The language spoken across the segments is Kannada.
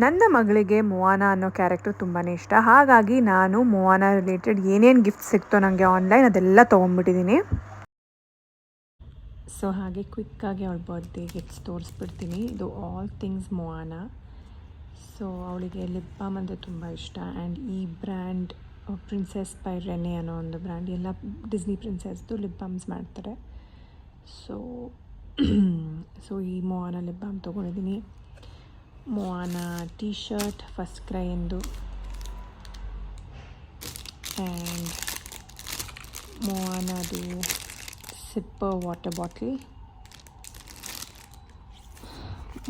ನನ್ನ ಮಗಳಿಗೆ ಮೋವಾನ ಅನ್ನೋ ಕ್ಯಾರೆಕ್ಟರ್ ತುಂಬಾ ಇಷ್ಟ. ಹಾಗಾಗಿ ನಾನು ಮೋವಾನ ರಿಲೇಟೆಡ್ ಏನೇನು ಗಿಫ್ಟ್ ಸಿಕ್ತೋ ನನಗೆ ಆನ್ಲೈನ್ ಅದೆಲ್ಲ ತೊಗೊಂಡ್ಬಿಟ್ಟಿದ್ದೀನಿ. ಸೊ ಹಾಗೆ ಕ್ವಿಕ್ಕಾಗಿ ಅವಳ ಬರ್ತ್ಡೇ ಗಿಫ್ಟ್ಸ್ ತೋರಿಸ್ಬಿಡ್ತೀನಿ. ಇದು ಆಲ್ ಥಿಂಗ್ಸ್ ಮೋವಾನ. ಸೊ ಅವಳಿಗೆ ಲಿಪ್ ಬಾಮ್ ಅಂದರೆ ತುಂಬ ಇಷ್ಟ. ಆ್ಯಂಡ್ ಈ ಬ್ರ್ಯಾಂಡ್ ಪ್ರಿನ್ಸೆಸ್ ಬೈ ರೆನೆ ಅನ್ನೋ ಒಂದು ಬ್ರ್ಯಾಂಡ್, ಎಲ್ಲ ಡಿಸ್ನಿ ಪ್ರಿನ್ಸೆಸ್ದು ಲಿಪ್ ಬಾಮ್ಸ್ ಮಾಡ್ತಾರೆ. ಸೊ ಈ ಮೋವಾನ ಲಿಪ್ ಬಾಮ್ ತೊಗೊಂಡಿದ್ದೀನಿ. Moana T shirt FirstCry ಎಂದು, ಆ್ಯಂಡ್ ಮೋವಾನದು sipper water bottle,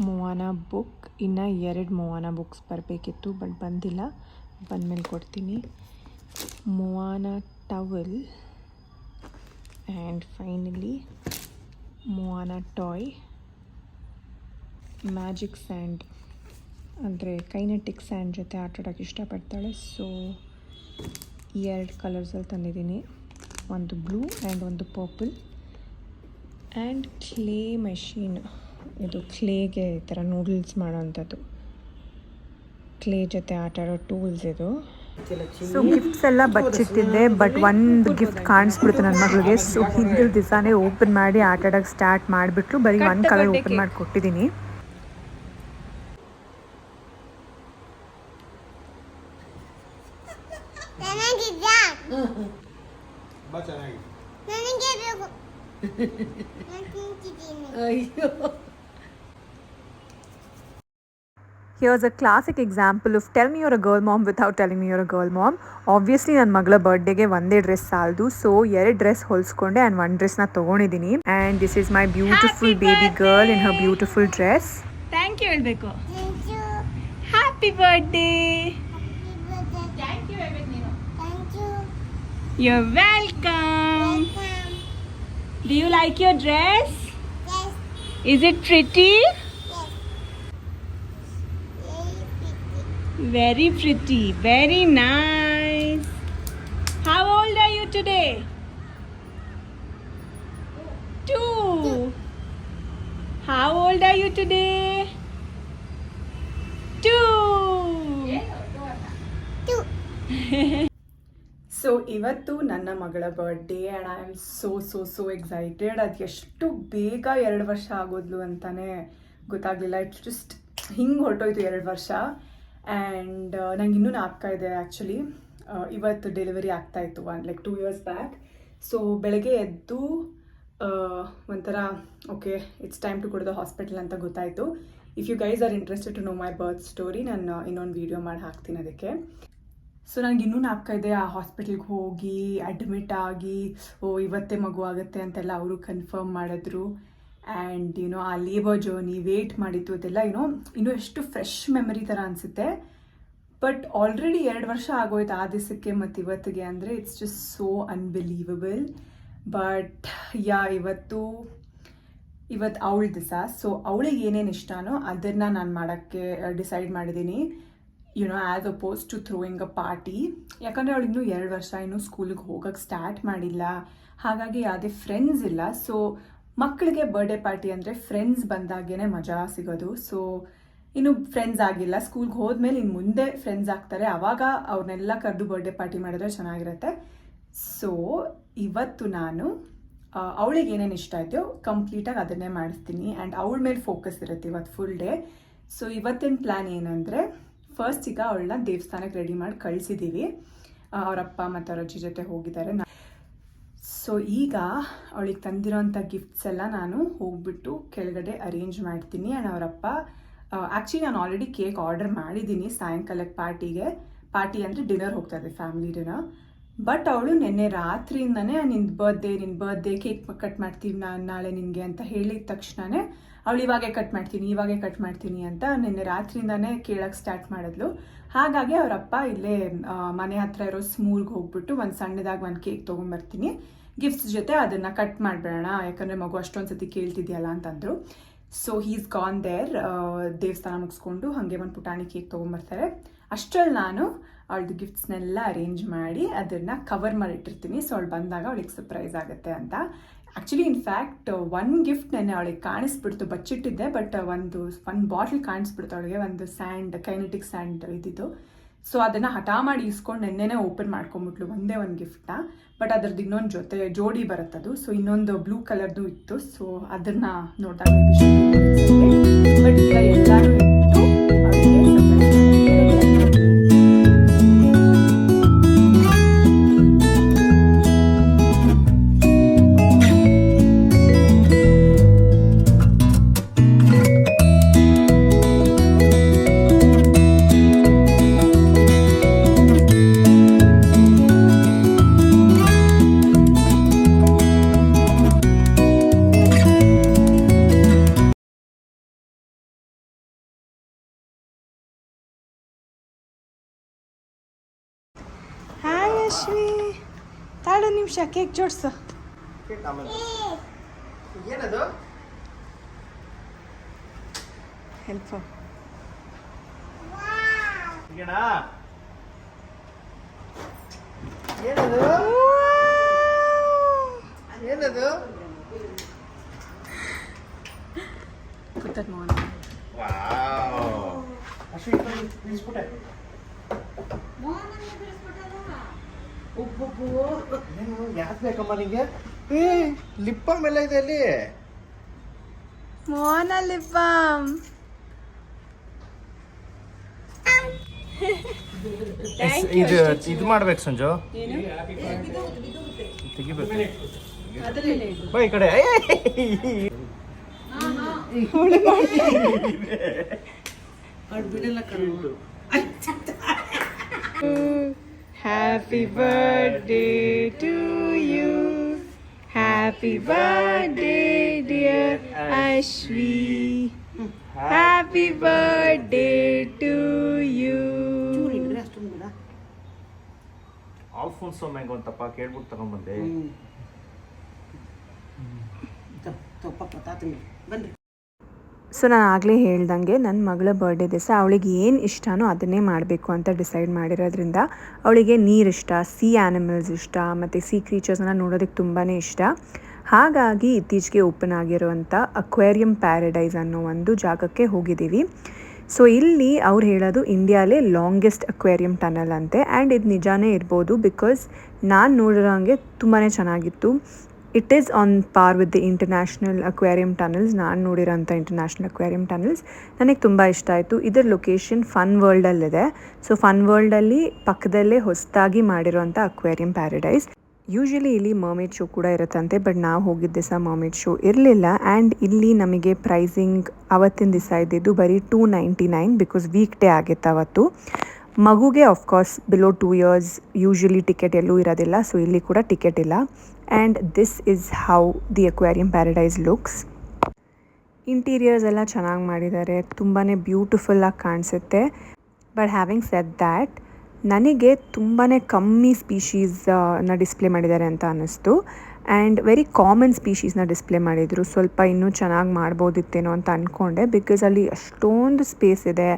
Moana book. ಇನ್ನು 2 ಮೋವಾನ ಬುಕ್ಸ್ ಬರಬೇಕಿತ್ತು, ಬಟ್ ಬಂದಿಲ್ಲ, ಬಂದಮೇಲೆ ಕೊಡ್ತೀನಿ. Moana towel, and finally Moana toy. Magic sand ಅಂದರೆ ಕೈನೆಟಿಕ್ ಸ್ಯಾಂಡ್ ಜೊತೆ ಆಟಾಡೋಕ್ಕೆ ಇಷ್ಟಪಡ್ತಾಳೆ. ಸೊ 2 ಕಲರ್ಸಲ್ಲಿ ತಂದಿದ್ದೀನಿ, ಒಂದು ಬ್ಲೂ ಆ್ಯಂಡ್ ಒಂದು ಪರ್ಪಲ್. ಆ್ಯಂಡ್ ಕ್ಲೇ ಮಷೀನ್, ಇದು ಕ್ಲೇಗೆ ಈ ಥರ ನೂಡಲ್ಸ್ ಮಾಡೋವಂಥದ್ದು, ಕ್ಲೇ ಜೊತೆ ಆಟಾಡೋ ಟೂಲ್ಸ್ ಇದು. ಸೊ ಗಿಫ್ಟ್ಸ್ ಎಲ್ಲ ಬಚ್ಚಿಟ್ಟಿದ್ದೆ, ಬಟ್ ಒಂದು ಗಿಫ್ಟ್ ಕಾಣಿಸ್ಬಿಡ್ತು ನನ್ನ ಮಗಳಿಗೆ. ಸೊ ಹಿಂದಿನ ದಿವಸನೇ ಓಪನ್ ಮಾಡಿ ಆಟಾಡೋಕ್ಕೆ ಸ್ಟಾರ್ಟ್ ಮಾಡಿಬಿಟ್ಲು. ಬರೀ 1 ಕಲರ್ ಓಪನ್ ಮಾಡಿ ಕೊಟ್ಟಿದ್ದೀನಿ. Here's a classic example of tell me you're a girl mom without telling me you're a girl mom. Obviously ನನ್ನ ಮಗಳ ಬರ್ಡೇಗೆ ಒಂದೇ ಡ್ರೆಸ್ ಸಾಲದು. ಸೊ 2 ಡ್ರೆಸ್ ಹೊಲಿಸ್ಕೊಂಡೆ ಆ್ಯಂಡ್ 1 ಡ್ರೆಸ್ನ ತೊಗೊಂಡಿದ್ದೀನಿ. And this is my beautiful baby girl in her beautiful dress. Thank you ಹೇಳಬೇಕು. Happy birthday. You're welcome. Do you like your dress? Yes. Is it pretty? Yes. Very pretty. Very nice. How old are you today? 2. How old are you today? 2. So ಇವತ್ತು ನನ್ನ ಮಗಳ birthday and I am so excited. ಅದು ಎಷ್ಟು ಬೇಗ 2 ವರ್ಷ ಆಗೋದ್ಲು ಅಂತಲೇ ಗೊತ್ತಾಗಲಿಲ್ಲ. ಇಟ್ಸ್ ಜಸ್ಟ್ ಹಿಂಗೆ ಹೊರಟೋಯ್ತು 2 ವರ್ಷ. ಆ್ಯಂಡ್ ನಂಗೆ ಇನ್ನೂ ಆಗ್ತಾ ಇದೆ ಆ್ಯಕ್ಚುಲಿ. ಇವತ್ತು ಡೆಲಿವರಿ ಆಗ್ತಾಯಿತ್ತು 2 years ಬ್ಯಾಕ್. ಸೊ ಬೆಳಗ್ಗೆ ಎದ್ದು ಒಂಥರ okay it's time to go to the hospital ಅಂತ ಗೊತ್ತಾಯಿತು. If you guys are interested to know my birth story, ನಾನು ಇನ್ನೊಂದು ವೀಡಿಯೋ ಮಾಡಿ ಹಾಕ್ತೀನಿ ಅದಕ್ಕೆ. ಸೊ ನನಗೆ ಇನ್ನೂ ಜ್ಞಾಪಕ ಇದೆ ಆ ಹಾಸ್ಪಿಟಲ್ಗೆ ಹೋಗಿ ಅಡ್ಮಿಟ್ ಆಗಿ ಇವತ್ತೇ ಮಗು ಆಗುತ್ತೆ ಅಂತೆಲ್ಲ ಅವರು ಕನ್ಫರ್ಮ್ ಮಾಡಿದ್ರು. ಆ್ಯಂಡ್ ಆ ಲೇಬರ್ ಜರ್ನಿ ವೇಟ್ ಮಾಡಿತ್ತು ಅದೆಲ್ಲ ಇನ್ನೂ ಎಷ್ಟು ಫ್ರೆಶ್ ಮೆಮರಿ ಥರ ಅನಿಸುತ್ತೆ. ಬಟ್ ಆಲ್ರೆಡಿ 2 ವರ್ಷ ಆಗೋಯ್ತು ಆ ದಿವಸಕ್ಕೆ ಮತ್ತು ಇವತ್ತಿಗೆ. ಅಂದರೆ it's just so unbelievable. But ಇವತ್ತು ಅವಳ ದಿವಸ. ಸೊ ಅವಳಿಗೆ ಏನೇನು ಇಷ್ಟನೋ ಅದನ್ನು ನಾನು ಮಾಡೋಕ್ಕೆ ಡಿಸೈಡ್ ಮಾಡಿದ್ದೀನಿ. As oppose to throwing a party. ಯಾಕಂದರೆ ಅವಳು ಇನ್ನೂ 2 ವರ್ಷ ಇನ್ನೂ ಸ್ಕೂಲಿಗೆ ಹೋಗೋಕ್ಕೆ ಸ್ಟಾರ್ಟ್ ಮಾಡಿಲ್ಲ. ಹಾಗಾಗಿ ಯಾವುದೇ ಫ್ರೆಂಡ್ಸ್ ಇಲ್ಲ. ಸೊ ಮಕ್ಕಳಿಗೆ ಬರ್ಡೇ ಪಾರ್ಟಿ ಅಂದರೆ ಫ್ರೆಂಡ್ಸ್ ಬಂದಾಗೇ ಮಜಾ ಸಿಗೋದು. ಸೊ ಇನ್ನು ಫ್ರೆಂಡ್ಸ್ ಆಗಿಲ್ಲ, ಸ್ಕೂಲ್ಗೆ ಹೋದ್ಮೇಲೆ ಇನ್ನು ಮುಂದೆ ಫ್ರೆಂಡ್ಸ್ ಆಗ್ತಾರೆ, ಆವಾಗ ಅವ್ರನ್ನೆಲ್ಲ ಕರೆದು ಬರ್ಡೇ ಪಾರ್ಟಿ ಮಾಡಿದ್ರೆ ಚೆನ್ನಾಗಿರುತ್ತೆ. ಸೊ ಇವತ್ತು ನಾನು ಅವಳಿಗೆ ಏನೇನು ಇಷ್ಟ ಆಯಿತು ಕಂಪ್ಲೀಟಾಗಿ ಅದನ್ನೇ ಮಾಡಿಸ್ತೀನಿ. ಆ್ಯಂಡ್ ಅವಳ ಮೇಲೆ ಫೋಕಸ್ ಇರುತ್ತೆ ಇವತ್ತು ಫುಲ್ ಡೇ. ಸೊ ಇವತ್ತಿನ ಪ್ಲ್ಯಾನ್ ಏನಂದರೆ, ಫಸ್ಟ್ ಈಗ ಅವಳನ್ನ ದೇವಸ್ಥಾನಕ್ಕೆ ರೆಡಿ ಮಾಡಿ ಕಳಿಸಿದ್ದೀವಿ. ಅವರಪ್ಪ ಮತ್ತು ಅವ್ರ ಅಜ್ಜಿ ಜೊತೆ ಹೋಗಿದ್ದಾರೆ. ಸೊ ಈಗ ಅವಳಿಗೆ ತಂದಿರೋಂಥ ಗಿಫ್ಟ್ಸ್ ಎಲ್ಲ ನಾನು ಹೋಗ್ಬಿಟ್ಟು ಕೆಳಗಡೆ ಅರೇಂಜ್ ಮಾಡ್ತೀನಿ. ಆ್ಯಂಡ್ ಅವರಪ್ಪ ಆ್ಯಕ್ಚುಲಿ ನಾನು ಆಲ್ರೆಡಿ ಕೇಕ್ ಆರ್ಡರ್ ಮಾಡಿದ್ದೀನಿ ಸಾಯಂಕಾಲಕ್ಕೆ ಪಾರ್ಟಿ ಅಂದರೆ ಡಿನ್ನರ್ ಹೋಗ್ತಾ ಇದೆ, ಫ್ಯಾಮಿಲಿ ಡಿನ್ನರ್. ಬಟ್ ಅವಳು ನಿನ್ನೆ ರಾತ್ರಿಯಿಂದನೇ ನಿನ್ನ ಬರ್ತ್ಡೇ ಕೇಕ್ ಕಟ್ ಮಾಡ್ತೀವಿ ನಾನು ನಾಳೆ ನಿನಗೆ ಅಂತ ಹೇಳಿದ ತಕ್ಷಣವೇ ಅವಳು ಇವಾಗೇ ಕಟ್ ಮಾಡ್ತೀನಿ ಅಂತ ನಿನ್ನೆ ರಾತ್ರಿಯಿಂದನೇ ಕೇಳೋಕ್ಕೆ ಸ್ಟಾರ್ಟ್ ಮಾಡಿದ್ಲು. ಹಾಗಾಗಿ ಅವರಪ್ಪ ಇಲ್ಲೇ ಮನೆ ಹತ್ರ ಇರೋ ಸ್ಮೂರ್ಗೆ ಹೋಗ್ಬಿಟ್ಟು ಒಂದು ಸಣ್ಣದಾಗಿ ಒಂದು ಕೇಕ್ ತೊಗೊಂಬರ್ತೀನಿ, ಗಿಫ್ಟ್ಸ್ ಜೊತೆ ಅದನ್ನು ಕಟ್ ಮಾಡಿಬಿಡೋಣ, ಯಾಕಂದರೆ ಮಗು ಅಷ್ಟೊಂದು ಸತಿ ಕೇಳ್ತಿದ್ಯಲ್ಲ ಅಂತಂದರು. So he's gone there. ದೇವಸ್ಥಾನ ಮುಗಿಸ್ಕೊಂಡು ಹಾಗೆ ಒಂದು ಪುಟಾಣಿ ಕೇಕ್ ತೊಗೊಂಬರ್ತಾರೆ. ಅಷ್ಟರಲ್ಲಿ ನಾನು ಅವಳದು ಗಿಫ್ಟ್ಸ್ನೆಲ್ಲ ಅರೇಂಜ್ ಮಾಡಿ ಅದನ್ನು ಕವರ್ ಮಾಡಿಟ್ಟಿರ್ತೀನಿ. ಸೊ ಅವಳು ಬಂದಾಗ ಅವಳಿಗೆ ಸರ್ಪ್ರೈಸ್ ಆಗುತ್ತೆ ಅಂತ. ಆ್ಯಕ್ಚುಲಿ ಇನ್ಫ್ಯಾಕ್ಟ್ ಒಂದು ಗಿಫ್ಟ್ ನೆನ್ನೆ ಅವಳಿಗೆ ಕಾಣಿಸ್ಬಿಡ್ತು, ಬಚ್ಚಿಟ್ಟಿದ್ದೆ, ಬಟ್ ಒಂದು ಬಾಟ್ಲ್ ಕಾಣಿಸ್ಬಿಡ್ತು ಅವಳಿಗೆ, ಒಂದು ಸ್ಯಾಂಡ್, ಕೈನೆಟಿಕ್ ಸ್ಯಾಂಡ್ ಇದ್ದಿದ್ದು. ಸೊ ಅದನ್ನು ಹಠ ಮಾಡಿ ಇಸ್ಕೊಂಡು ನೆನ್ನೆನೇ ಓಪನ್ ಮಾಡ್ಕೊಂಬಿಟ್ಲು ಒಂದೇ ಒಂದು ಗಿಫ್ಟ್ನ. ಬಟ್ ಅದ್ರದ್ದು ಇನ್ನೊಂದು ಜೋಡಿ ಬರುತ್ತದು. ಸೊ ಇನ್ನೊಂದು ಬ್ಲೂ ಕಲರ್ದು ಇತ್ತು. ಸೊ ಅದನ್ನು ನೋಡಿದಾಗ ಬಟ್ ಈಗ ಎಲ್ಲರೂ ಇಟ್ಟು ಅವಳಿಗೆ ತಾಳು ನಿಮಿಷ ಕೇಕ್ ಜೋಡಿಸು. ಏನದು ಹೆಲ್ಪ್ ಏನದು ಏನದು ಪುಟ್ಟದ ಮೋಹನ. ಯಾಕೆ ಬೇಕಮ್ಮ ನಿಂಗೆ? ಲಿಪ್ ಬಾಮ್ ಎಲ್ಲ ಇದೆ ಅಲ್ಲಿ. ಮೋಹನ ಲಿಪ್ ಬಾಮ್. ಇದು ಮಾಡ್ಬೇಕು ಸಂಜು, ತೆಗಿಬೇಕು ಬಾ ಈ ಕಡೆ. Happy birthday to you. Happy birthday dear Ashvi. Happy birthday to you. Alphonso mango ಅಂತಪ್ಪ ಕೇಳ್ಬಿಟ್ಟು ತಗೊಂಡ್ಬಂದೆ. ಸೊ ನಾನು ಆಗಲೇ ಹೇಳ್ದಂಗೆ ನನ್ನ ಮಗಳ ಬರ್ಡೇ ದಿವಸ ಅವಳಿಗೆ ಏನು ಇಷ್ಟನೋ ಅದನ್ನೇ ಮಾಡಬೇಕು ಅಂತ ಡಿಸೈಡ್ ಮಾಡಿರೋದ್ರಿಂದ ಅವಳಿಗೆ ನೀರು ಇಷ್ಟ, ಸೀ ಆ್ಯನಿಮಲ್ಸ್ ಇಷ್ಟ, ಮತ್ತು ಸೀ ಕ್ರೀಚರ್ಸ್ನ ನೋಡೋದಕ್ಕೆ ತುಂಬಾ ಇಷ್ಟ. ಹಾಗಾಗಿ ಇತ್ತೀಚೆಗೆ ಓಪನ್ ಆಗಿರುವಂಥ ಅಕ್ವೇರಿಯಂ ಪ್ಯಾರಡೈಸ್ ಅನ್ನೋ ಒಂದು ಜಾಗಕ್ಕೆ ಹೋಗಿದ್ದೀವಿ. ಸೊ ಇಲ್ಲಿ ಅವ್ರು ಹೇಳೋದು ಇಂಡಿಯಾಲೇ ಲಾಂಗೆಸ್ಟ್ ಅಕ್ವೇರಿಯಂ ಟನಲ್ ಅಂತೆ. ಆ್ಯಂಡ್ ಇದು ನಿಜಾನೇ ಇರ್ಬೋದು, ಬಿಕಾಸ್ ನಾನು ನೋಡಿರೋ ಹಂಗೆ ತುಂಬಾ ಚೆನ್ನಾಗಿತ್ತು. ಇಟ್ ಈಸ್ ಆನ್ ಪಾರ್ with the international aquarium tunnels. ನಾನು ನೋಡಿರೋಂಥ ಇಂಟರ್ನ್ಯಾಷನಲ್ ಅಕ್ವೇರಿಯಂ ಟನಲ್ಸ್ ನನಗೆ ತುಂಬ ಇಷ್ಟ ಆಯಿತು. ಇದರ ಲೊಕೇಶನ್ ಫನ್ ವರ್ಲ್ಡಲ್ಲಿದೆ. ಸೊ ಫನ್ ವರ್ಲ್ಡಲ್ಲಿ ಪಕ್ಕದಲ್ಲೇ ಹೊಸದಾಗಿ ಮಾಡಿರೋಂಥ ಅಕ್ವೇರಿಯಂ ಪ್ಯಾರಡೈಸ್. ಯೂಶ್ವಲಿ ಇಲ್ಲಿ ಮರ್ಮೇಡ್ ಶೋ ಕೂಡ ಇರುತ್ತಂತೆ, ಬಟ್ ನಾವು ಹೋಗಿದ್ದ ದಿವಸ ಮರ್ಮೇಡ್ ಶೋ ಇರಲಿಲ್ಲ. ಆ್ಯಂಡ್ ಇಲ್ಲಿ ನಮಗೆ ಪ್ರೈಸಿಂಗ್ ಅವತ್ತಿನ ದಿವಸ ಇದ್ದಿದ್ದು ಬರೀ $299 ಬಿಕಾಸ್ ವೀಕ್ ಡೇ ಆಗಿತ್ತು ಅವತ್ತು. ಮಗುಗೆ of course below 2 years usually ticket ಎಲ್ಲೂ ಇರೋದಿಲ್ಲ. ಸೊ ಇಲ್ಲಿ ಕೂಡ ಟಿಕೆಟ್ ಇಲ್ಲ. And this is how the aquarium paradise looks. Interiors ಎಲ್ಲ ಚೆನ್ನಾಗಿ ಮಾಡಿದ್ದಾರೆ, ತುಂಬಾ ಬ್ಯೂಟಿಫುಲ್ಲಾಗಿ ಕಾಣಿಸುತ್ತೆ. ಬಟ್ ಹ್ಯಾವಿಂಗ್ ಸೆಡ್ ದ್ಯಾಟ್, ನನಗೆ ತುಂಬಾ ಕಮ್ಮಿ ಸ್ಪೀಶೀಸ್ನ ಡಿಸ್ಪ್ಲೇ ಮಾಡಿದ್ದಾರೆ ಅಂತ ಅನ್ನಿಸ್ತು. ಆ್ಯಂಡ್ ವೆರಿ ಕಾಮನ್ ಸ್ಪೀಶೀಸ್ನ ಡಿಸ್ಪ್ಲೇ ಮಾಡಿದರು. ಸ್ವಲ್ಪ ಇನ್ನೂ ಚೆನ್ನಾಗಿ ಮಾಡ್ಬೋದಿತ್ತೇನೋ ಅಂತ ಅಂದ್ಕೊಂಡೆ, ಬಿಕಾಸ್ ಅಲ್ಲಿ ಅಷ್ಟೊಂದು ಸ್ಪೇಸ್ ಇದೆ.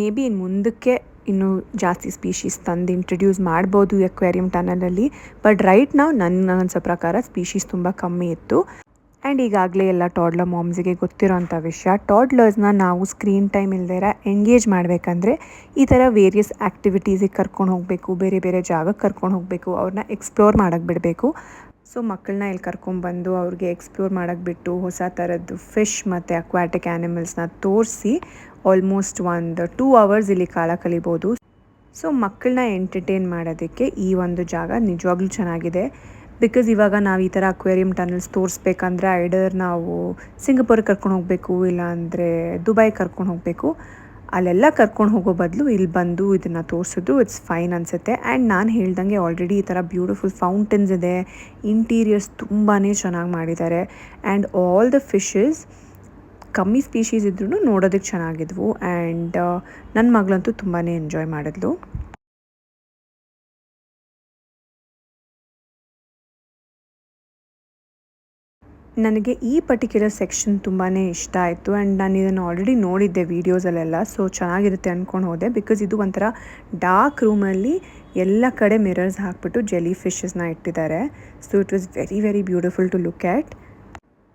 ಮೇ ಬಿ ಇನ್ನು ಮುಂದಕ್ಕೆ ಇನ್ನೂ ಜಾಸ್ತಿ ಸ್ಪೀಶೀಸ್ ತಂದು ಇಂಟ್ರಡ್ಯೂಸ್ ಮಾಡ್ಬೋದು ಈ ಅಕ್ವೇರಿಯಂ ಟನಲಲ್ಲಿ. ಬಟ್ ರೈಟ್ ನಾವು ನನ್ನ ಅನಿಸೋ ಪ್ರಕಾರ ಸ್ಪೀಶೀಸ್ ತುಂಬ ಕಮ್ಮಿ ಇತ್ತು. ಆ್ಯಂಡ್ ಈಗಾಗಲೇ ಎಲ್ಲ ಟಾಡ್ಲರ್ ಮಾಮ್ಸಿಗೆ ಗೊತ್ತಿರೋಂಥ ವಿಷಯ, ಟಾಡ್ಲರ್ಸ್ನ ನಾವು ಸ್ಕ್ರೀನ್ ಟೈಮ್ ಇಲ್ದಿರ ಎಂಗೇಜ್ ಮಾಡಬೇಕಂದ್ರೆ ಈ ಥರ ವೇರಿಯಸ್ ಆ್ಯಕ್ಟಿವಿಟೀಸಿಗೆ ಕರ್ಕೊಂಡು ಹೋಗಬೇಕು, ಬೇರೆ ಬೇರೆ ಜಾಗಕ್ಕೆ ಕರ್ಕೊಂಡು ಹೋಗಬೇಕು, ಅವ್ರನ್ನ ಎಕ್ಸ್ಪ್ಲೋರ್ ಮಾಡೋಕ್ಕೆ ಬಿಡಬೇಕು. ಸೊ ಮಕ್ಕಳನ್ನ ಇಲ್ಲಿ ಕರ್ಕೊಂಡ್ಬಂದು ಅವ್ರಿಗೆ ಎಕ್ಸ್ಪ್ಲೋರ್ ಮಾಡೋಕ್ಕೆ ಬಿಟ್ಟು ಹೊಸ ಥರದ್ದು ಫಿಶ್ ಮತ್ತು ಅಕ್ವಾಟಿಕ್ ಆ್ಯನಿಮಲ್ಸ್ನ ತೋರಿಸಿ ಆಲ್ಮೋಸ್ಟ್ ಒಂದು 2 hours ಇಲ್ಲಿ ಕಾಲ ಕಲಿಬೋದು. ಸೊ ಮಕ್ಕಳನ್ನ ಎಂಟರ್ಟೈನ್ ಮಾಡೋದಕ್ಕೆ ಈ ಒಂದು ಜಾಗ ನಿಜವಾಗ್ಲೂ ಚೆನ್ನಾಗಿದೆ. ಬಿಕಾಸ್ ಇವಾಗ ನಾವು ಈ ಥರ ಅಕ್ವೇರಿಯಂ ಟನಲ್ಸ್ ತೋರಿಸ್ಬೇಕಂದ್ರೆ ಐಡರ್ ನಾವು ಸಿಂಗಪುರಿಗೆ ಕರ್ಕೊಂಡು ಹೋಗಬೇಕು, ಇಲ್ಲಾಂದರೆ ದುಬೈ ಕರ್ಕೊಂಡು ಹೋಗಬೇಕು. ಅಲ್ಲೆಲ್ಲ ಕರ್ಕೊಂಡು ಹೋಗೋ ಬದಲು ಇಲ್ಲಿ ಬಂದು ಇದನ್ನು ತೋರಿಸಿದ್ರು ಇಟ್ಸ್ ಫೈನ್ ಅನಿಸುತ್ತೆ. ಆ್ಯಂಡ್ ನಾನು ಹೇಳ್ದಂಗೆ ಆಲ್ರೆಡಿ ಈ ಥರ ಬ್ಯೂಟಿಫುಲ್ ಫೌಂಟನ್ಸ್ ಇದೆ, ಇಂಟೀರಿಯರ್ಸ್ ತುಂಬಾ ಚೆನ್ನಾಗಿ ಮಾಡಿದ್ದಾರೆ. ಆ್ಯಂಡ್ ಆಲ್ ದ ಫಿಶಸ್ ಕಮ್ಮಿ ಸ್ಪೀಶೀಸ್ ಇದ್ರೂ ನೋಡೋದಕ್ಕೆ ಚೆನ್ನಾಗಿದ್ವು. ಆ್ಯಂಡ್ ನನ್ನ ಮಗಳಂತೂ ತುಂಬಾ ಎಂಜಾಯ್ ಮಾಡಿದ್ಲು. ನನಗೆ ಈ ಪರ್ಟಿಕ್ಯುಲರ್ ಸೆಕ್ಷನ್ ತುಂಬಾ ಇಷ್ಟ ಆಯಿತು ಆ್ಯಂಡ್ ನಾನು ಇದನ್ನು ಆಲ್ರೆಡಿ ನೋಡಿದ್ದೆ ವೀಡಿಯೋಸಲ್ಲೆಲ್ಲ, ಸೊ ಚೆನ್ನಾಗಿರುತ್ತೆ ಅಂದ್ಕೊಂಡು ಹೋದೆ. ಬಿಕಾಸ್ ಇದು ಒಂಥರ ಡಾರ್ಕ್ ರೂಮಲ್ಲಿ ಎಲ್ಲ ಕಡೆ ಮಿರರ್ಸ್ ಹಾಕ್ಬಿಟ್ಟು ಜೆಲಿ ಫಿಶಸ್ನ ಇಟ್ಟಿದ್ದಾರೆ. So it was very very beautiful to look at.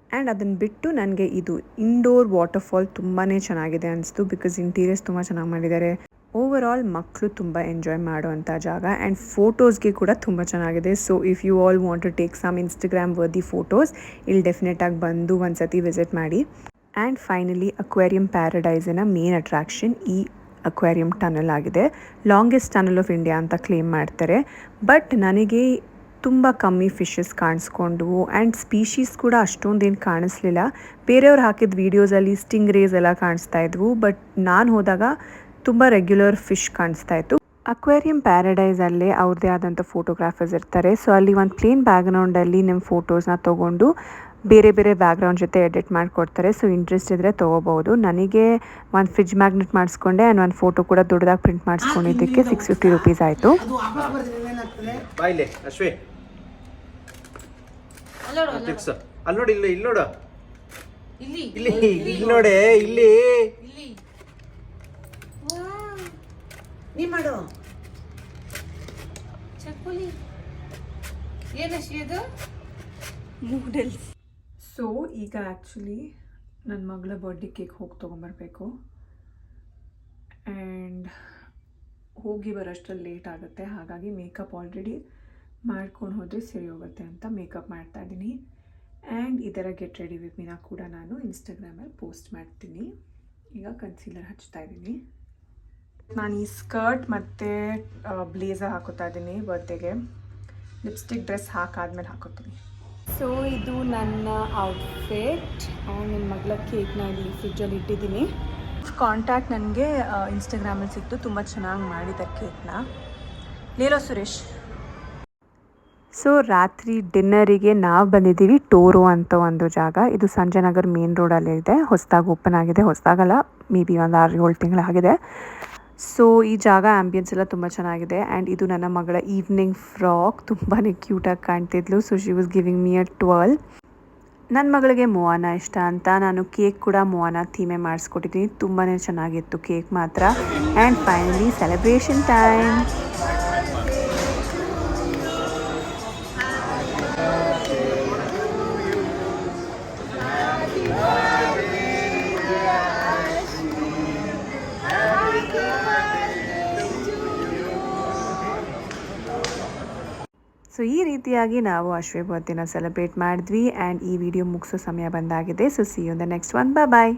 And ಅದನ್ನು ಬಿಟ್ಟು ನನಗೆ ಇದು ಇಂಡೋರ್ ವಾಟರ್ಫಾಲ್ ತುಂಬಾ ಚೆನ್ನಾಗಿದೆ ಅನಿಸ್ತು. ಬಿಕಾಸ್ ಇಂಟೀರಿಯರ್ಸ್ ತುಂಬ ಚೆನ್ನಾಗಿ ಮಾಡಿದ್ದಾರೆ. ಓವರ್ ಆಲ್ ಮಕ್ಕಳು ತುಂಬ ಎಂಜಾಯ್ ಮಾಡುವಂಥ ಜಾಗ ಆ್ಯಂಡ್ ಫೋಟೋಸ್ಗೆ ಕೂಡ ತುಂಬ ಚೆನ್ನಾಗಿದೆ. So if you all want to take some Instagram worthy photos, ಇಲ್ಲಿ ಡೆಫಿನೆಟಾಗಿ ಬಂದು ಒಂದು ಸತಿ ವಿಸಿಟ್ ಮಾಡಿ. ಆ್ಯಂಡ್ ಫೈನಲಿ ಅಕ್ವೇರಿಯಂ ಪ್ಯಾರಡೈಸಿನ ಮೇನ್ ಅಟ್ರಾಕ್ಷನ್ ಈ ಅಕ್ವೇರಿಯಂ ಟನಲ್ ಆಗಿದೆ. ಲಾಂಗೆಸ್ಟ್ ಟನಲ್ ಆಫ್ ಇಂಡಿಯಾ ಅಂತ ಕ್ಲೇಮ್ ಮಾಡ್ತಾರೆ. ಬಟ್ ನನಗೆ ತುಂಬ ಕಮ್ಮಿ ಫಿಶಸ್ ಕಾಣಿಸ್ಕೊಂಡ್ವು ಆ್ಯಂಡ್ ಸ್ಪೀಶೀಸ್ ಕೂಡ ಅಷ್ಟೊಂದೇನು ಕಾಣಿಸ್ಲಿಲ್ಲ. ಬೇರೆಯವ್ರು ಹಾಕಿದ ವೀಡಿಯೋಸಲ್ಲಿ ಸ್ಟಿಂಗ್ ರೇಸ್ ಎಲ್ಲ ಕಾಣಿಸ್ತಾ ಇದ್ವು, ಬಟ್ ನಾನು ಹೋದಾಗ ತುಂಬ ರೆಗ್ಯುಲರ್ ಫಿಶ್ ಕಾಣಿಸ್ತಾ ಇತ್ತು. ಅಕ್ವೇರಿಯಂ ಪ್ಯಾರಡೈಸಲ್ಲೇ ಅವ್ರದ್ದೇ ಆದಂಥ ಫೋಟೋಗ್ರಾಫರ್ಸ್ ಇರ್ತಾರೆ. ಸೊ ಅಲ್ಲಿ ಒಂದು ಪ್ಲೇನ್ ಬ್ಯಾಕ್ಗ್ರೌಂಡಲ್ಲಿ ನಿಮ್ಮ ಫೋಟೋಸ್ನ ತೊಗೊಂಡು ಬೇರೆ ಬೇರೆ ಬ್ಯಾಕ್ಗ್ರೌಂಡ್ ಜೊತೆ ಎಡಿಟ್ ಮಾಡಿಕೊಡ್ತಾರೆ. ಸೊ ಇಂಟ್ರೆಸ್ಟ್ ಇದ್ದರೆ ತೊಗೋಬೋದು. ನನಗೆ ಒಂದು ಫ್ರಿಡ್ಜ್ ಮ್ಯಾಗ್ನೆಟ್ ಮಾಡಿಸ್ಕೊಂಡೆ ಆ್ಯಂಡ್ ಒಂದು ಫೋಟೋ ಕೂಡ ದೊಡ್ಡದಾಗಿ ಪ್ರಿಂಟ್ ಮಾಡಿಸ್ಕೊಂಡಿದ್ದಕ್ಕೆ 650 rupees ಆಯಿತು. ಬಾಯ್ಲೆ ಅಶ್ವೇ ಅಲ್ಲಿ ನೋಡಿ, ಇಲ್ಲಿ ನೋಡು, ಇಲ್ಲಿ ನೋಡೆ, ಇಲ್ಲಿ ನೀ ಮಾಡು ಚಕ್ಕುಲಿ ಏನಶ್ರೀ ಅದು ನೂಡಲ್ಸ್. ಸೊ ಈಗ ಆ್ಯಕ್ಚುಲಿ ನನ್ನ ಮಗಳ ಬರ್ಡೇ ಕೇಕ್ ಹೋಗಿ ತೊಗೊಂಬರ್ಬೇಕು ಆ್ಯಂಡ್ ಹೋಗಿ ಬರೋಷ್ಟರಲ್ಲಿ ಲೇಟ್ ಆಗುತ್ತೆ. ಹಾಗಾಗಿ ಮೇಕಪ್ ಆಲ್ರೆಡಿ ಮಾಡ್ಕೊಂಡು ಹೋದರೆ ಸರಿ ಹೋಗುತ್ತೆ ಅಂತ ಮೇಕಪ್ ಮಾಡ್ತಾಯಿದ್ದೀನಿ. ಆ್ಯಂಡ್ ಇದರ ಗೆಟ್ ರೆಡಿ ವಿತ್ ಮೀನಾ ಕೂಡ ನಾನು ಇನ್ಸ್ಟಾಗ್ರಾಮಲ್ಲಿ ಪೋಸ್ಟ್ ಮಾಡ್ತೀನಿ. ಈಗ ಕನ್ಸೀಲರ್ ಹಚ್ತಾ ಇದ್ದೀನಿ. ನಾನು ಈ ಸ್ಕರ್ಟ್ ಮತ್ತು ಬ್ಲೇಸರ್ ಹಾಕೋತಾ ಇದ್ದೀನಿ ಬರ್ತ್ಡೇಗೆ. ಲಿಪ್ಸ್ಟಿಕ್ ಡ್ರೆಸ್ ಹಾಕಾದ್ಮೇಲೆ ಹಾಕೋತೀನಿ. ಸೊ ಇದು ನನ್ನ ಔಟ್ಫಿಟ್ ಆ್ಯಂಡ್ ನನ್ನ ಮಗಳ ಕೇಕ್ನ ಇಲ್ಲಿ ಫ್ರಿಜ್ಜಲ್ಲಿ ಇಟ್ಟಿದ್ದೀನಿ. ಕಾಂಟ್ಯಾಕ್ಟ್ ನನಗೆ ಇನ್ಸ್ಟಾಗ್ರಾಮಲ್ಲಿ ಸಿಕ್ತು. ತುಂಬ ಚೆನ್ನಾಗಿ ಮಾಡಿದ್ದಾರೆ ಕೇಕ್ನ. ಲೇಲೋ ಸುರೇಶ್. ಸೊ ರಾತ್ರಿ ಡಿನ್ನರಿಗೆ ನಾವು ಬಂದಿದ್ದೀವಿ ಟೋರೋ ಅಂತ ಒಂದು ಜಾಗ. ಇದು ಸಂಜಯನಗರ್ ಮೇನ್ ರೋಡಲ್ಲಿ ಇದೆ. ಹೊಸದಾಗಿ ಓಪನ್ ಆಗಿದೆ. ಹೊಸದಾಗಲ್ಲ, ಮೇ ಬಿ ಒಂದು 6-7 ತಿಂಗಳಾಗಿದೆ. ಸೊ ಈ ಜಾಗ ಆ್ಯಂಬಿಯನ್ಸ್ ಎಲ್ಲ ತುಂಬ ಚೆನ್ನಾಗಿದೆ. ಆ್ಯಂಡ್ ಇದು ನನ್ನ ಮಗಳ ಈವ್ನಿಂಗ್ ಫ್ರಾಕ್. ತುಂಬಾ ಕ್ಯೂಟಾಗಿ ಕಾಣ್ತಿದ್ಲು. So she was giving me a 12. ನನ್ನ ಮಗಳಿಗೆ ಮೊವಾನ ಇಷ್ಟ ಅಂತ ನಾನು ಕೇಕ್ ಕೂಡ ಮೊವಾನ ಥೀಮೇ ಮಾಡಿಸ್ಕೊಟ್ಟಿದ್ದೀನಿ. ತುಂಬಾ ಚೆನ್ನಾಗಿತ್ತು ಕೇಕ್ ಮಾತ್ರ. And finally celebration time. So ಈ ರೀತಿಯಾಗಿ ನಾವು ಅಶ್ವೇ ಬರ್ತ್ಡೇನ ಸೆಲೆಬ್ರೇಟ್ ಮಾಡಿದ್ವಿ. ಆ್ಯಂಡ್ ಈ ವಿಡಿಯೋ ಮುಗಿಸೋ ಸಮಯ ಬಂದಾಗಿದೆ. So see you in the next one. Bye.